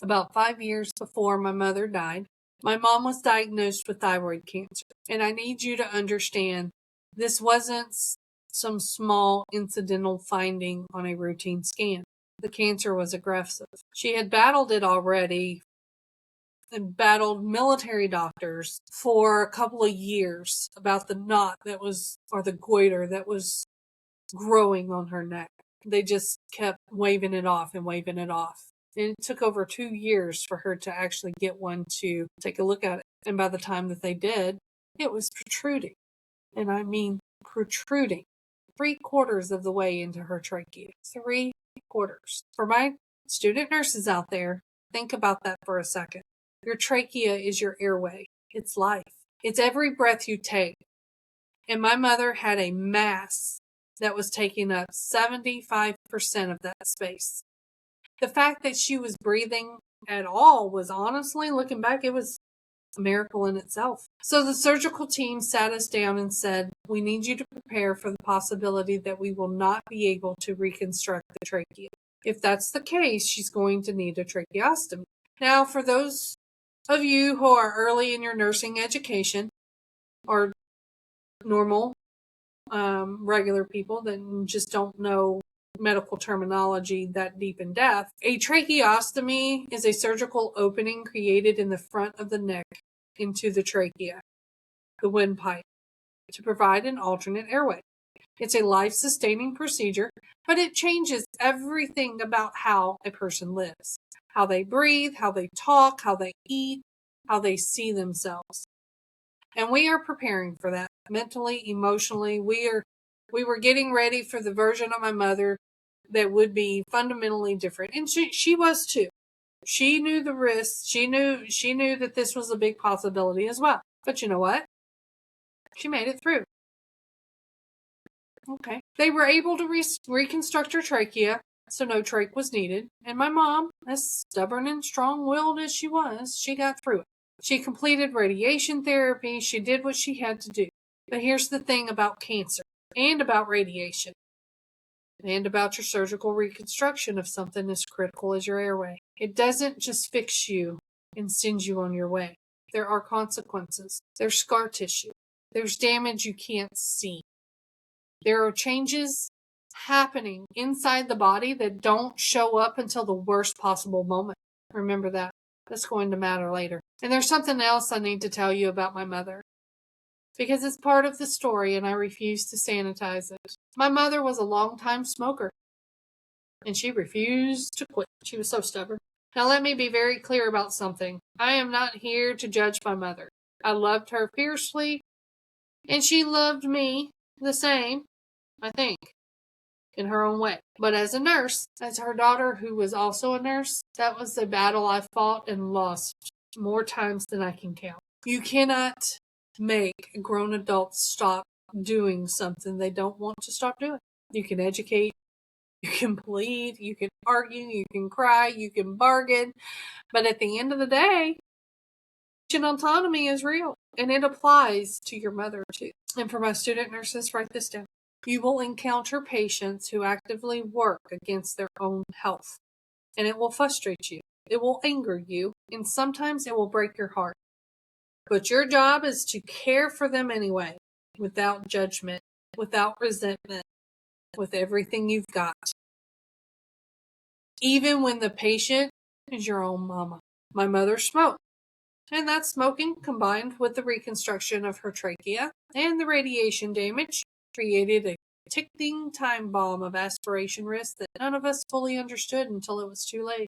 About 5 years before my mother died, my mom was diagnosed with thyroid cancer. And I need you to understand, this wasn't some small incidental finding on a routine scan. The cancer was aggressive. She had battled it already and battled military doctors for a couple of years about the knot that was, or the goiter that was growing on her neck. They just kept waving it off and waving it off. And it took over 2 years for her to actually get one to take a look at it. And by the time that they did, it was protruding. And I mean protruding. 3/4 of the way into her trachea. 3/4. For my student nurses out there, think about that for a second. Your trachea is your airway. It's life. It's every breath you take. And my mother had a mass that was taking up 75% of that space. The fact that she was breathing at all was, honestly, looking back, it was a miracle in itself. So the surgical team sat us down and said, we need you to prepare for the possibility that we will not be able to reconstruct the trachea. If that's the case, she's going to need a tracheostomy. Now, for those of you who are early in your nursing education, or normal, regular people that just don't know medical terminology that deep in depth, a tracheostomy is a surgical opening created in the front of the neck into the trachea, the windpipe, to provide an alternate airway. It's a life-sustaining procedure, but it changes everything about how a person lives, how they breathe, how they talk, how they eat, how they see themselves. And we are preparing for that mentally, emotionally. We were getting ready for the version of my mother that would be fundamentally different. And she was too. She knew the risks. She knew that this was a big possibility as well. But you know what? She made it through. Okay. They were able to reconstruct her trachea, so no trach was needed. And my mom, as stubborn and strong-willed as she was, she got through it. She completed radiation therapy. She did what she had to do. But here's the thing about cancer and about radiation and about your surgical reconstruction of something as critical as your airway. It doesn't just fix you and send you on your way. There are consequences. There's scar tissue. There's damage you can't see. There are changes happening inside the body that don't show up until the worst possible moment. Remember that. That's going to matter later. And there's something else I need to tell you about my mother, because it's part of the story and I refuse to sanitize it. My mother was a long-time smoker, and she refused to quit. She was so stubborn. Now let me be very clear about something. I am not here to judge my mother. I loved her fiercely, and she loved me the same, I think, in her own way. But as a nurse, as her daughter who was also a nurse, that was a battle I fought and lost more times than I can count. You cannot make grown adults stop doing something they don't want to stop doing. You can educate, you can plead, you can argue, you can cry, you can bargain, but at the end of the day, autonomy is real, and it applies to your mother too. And for my student nurses, write this down. You will encounter patients who actively work against their own health, and it will frustrate you. It will anger you, and sometimes it will break your heart. But your job is to care for them anyway, without judgment, without resentment, with everything you've got. Even when the patient is your own mama. My mother smoked, and that smoking, combined with the reconstruction of her trachea and the radiation damage, created a ticking time bomb of aspiration risk that none of us fully understood until it was too late.